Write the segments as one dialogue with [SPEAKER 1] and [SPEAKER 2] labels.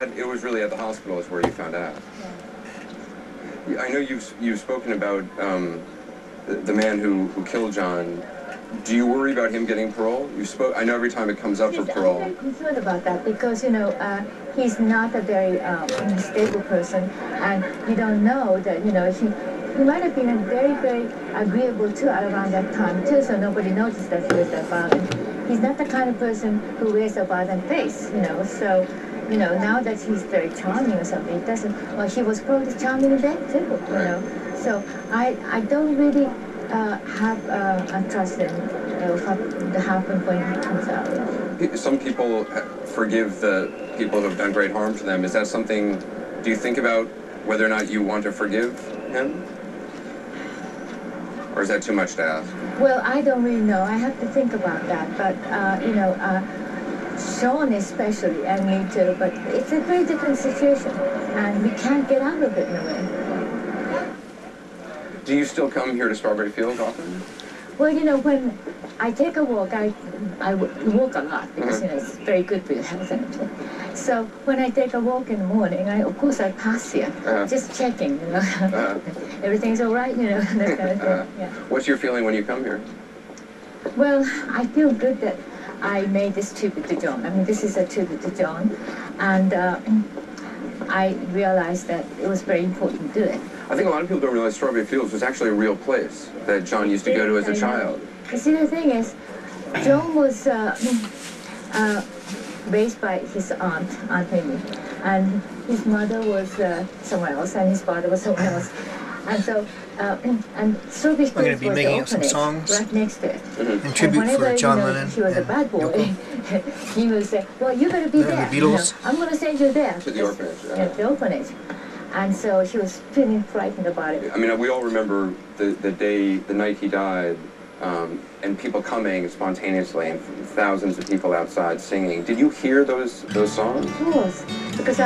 [SPEAKER 1] It was really at the hospital is where you found out. Yeah. I know you've spoken about the man who killed John. Do you worry about him getting parole? I know every time it comes up for parole.
[SPEAKER 2] I'm very concerned about that because he's not a very stable person, and you don't know that he might have been very agreeable too around that time too, so nobody noticed that he was that violent. He's not the kind of person who wears a violent face, so. Now that he's very charming or something, it doesn't. Well, he was probably charming then too, So I don't really have a trust in what will happen when he comes out.
[SPEAKER 1] Some people forgive the people who have done great harm to them. Is that something? Do you think about whether or not you want to forgive him, or is that too much to ask?
[SPEAKER 2] Well, I don't really know. I have to think about that, but Sean especially, and me too, but it's a very different situation, and we can't get out of it in a way.
[SPEAKER 1] Do you still come here to Strawberry Fields often?
[SPEAKER 2] Well, when I take a walk, I walk a lot because it's very good for your health and everything. So when I take a walk in the morning, of course I pass here, just checking, everything's all right, that kind of thing. Yeah.
[SPEAKER 1] What's your feeling when you come here?
[SPEAKER 2] Well, I feel good that I made this tribute to John. I mean, this is a tribute to John, and I realized that it was very important to do it.
[SPEAKER 1] I think a lot of people don't realize Strawberry Fields was actually a real place that John used to go to as a child.
[SPEAKER 2] You see, the thing is, John was raised by his Aunt Mimi, and his mother was somewhere else, and his father was somewhere else. And so, and Strawberry Fields was the orphanage right next to it.
[SPEAKER 3] In tribute for John Lennon
[SPEAKER 2] he was a bad boy,
[SPEAKER 3] Yoko.
[SPEAKER 2] he would say, well, you better be there.
[SPEAKER 3] The Beatles.
[SPEAKER 2] I'm going to send you there.
[SPEAKER 1] To the orphanage.
[SPEAKER 2] The orphanage. And so she was feeling frightened about it.
[SPEAKER 1] I mean, we all remember the night he died, and people coming spontaneously, and thousands of people outside singing. Did you hear those songs?
[SPEAKER 2] Of course, because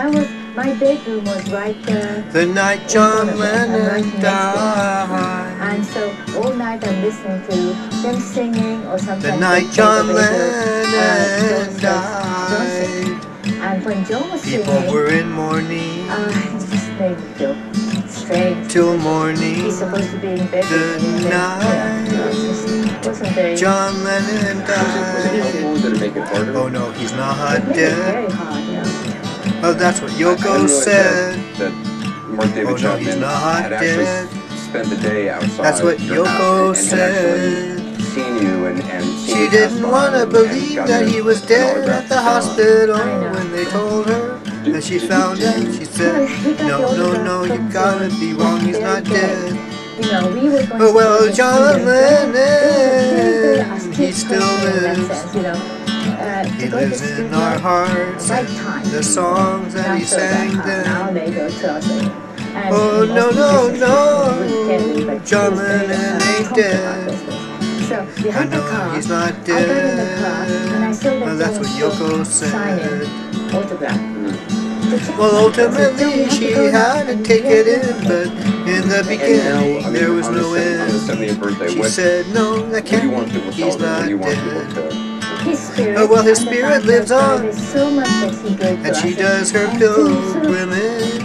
[SPEAKER 2] my bedroom was right there.
[SPEAKER 3] The night John Lennon died.
[SPEAKER 2] And so all night I'm listening to them singing, or sometimes
[SPEAKER 3] the night John Lennon died.
[SPEAKER 2] And when John was
[SPEAKER 3] people
[SPEAKER 2] singing,
[SPEAKER 3] were in mourning.
[SPEAKER 2] It just made me feel strange.
[SPEAKER 3] Till morning.
[SPEAKER 2] He's supposed to be in bed.
[SPEAKER 3] The night John Lennon died.
[SPEAKER 1] Was it helpful? Did it make it harder?
[SPEAKER 3] Oh no, he's not
[SPEAKER 2] It made it
[SPEAKER 3] dead.
[SPEAKER 2] very hard, yeah.
[SPEAKER 3] Oh, that's what Yoko said.
[SPEAKER 1] That Mark David Chapman had actually spent the day outside.
[SPEAKER 3] That's what Yoko said.
[SPEAKER 1] Seen you and
[SPEAKER 3] she didn't want to believe that he was dead at the hospital when they told her. And she found out, she said, no, you gotta be wrong, he's not dead. Oh well, John Lennon, he still lives. He lives in our hearts, the songs that he sang then. Oh no, John Lennon ain't dead. I know he's not dead. Well, that's what Yoko said. Well, ultimately she had to take it in, but in the beginning there was no end. She said, no, that can't be, he's not dead. Oh, well, his spirit lives on, and she does her pilgrimage.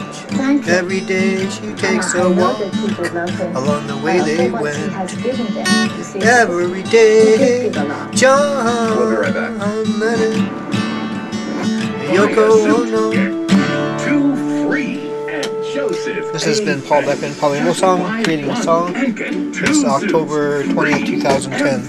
[SPEAKER 3] Every day she takes a walk along the way they went. Every day, John Lennon, Yoko, oh no. This has been Paul Beckman, PaluRainbow Song, creating a song. It's October 20th, 2010.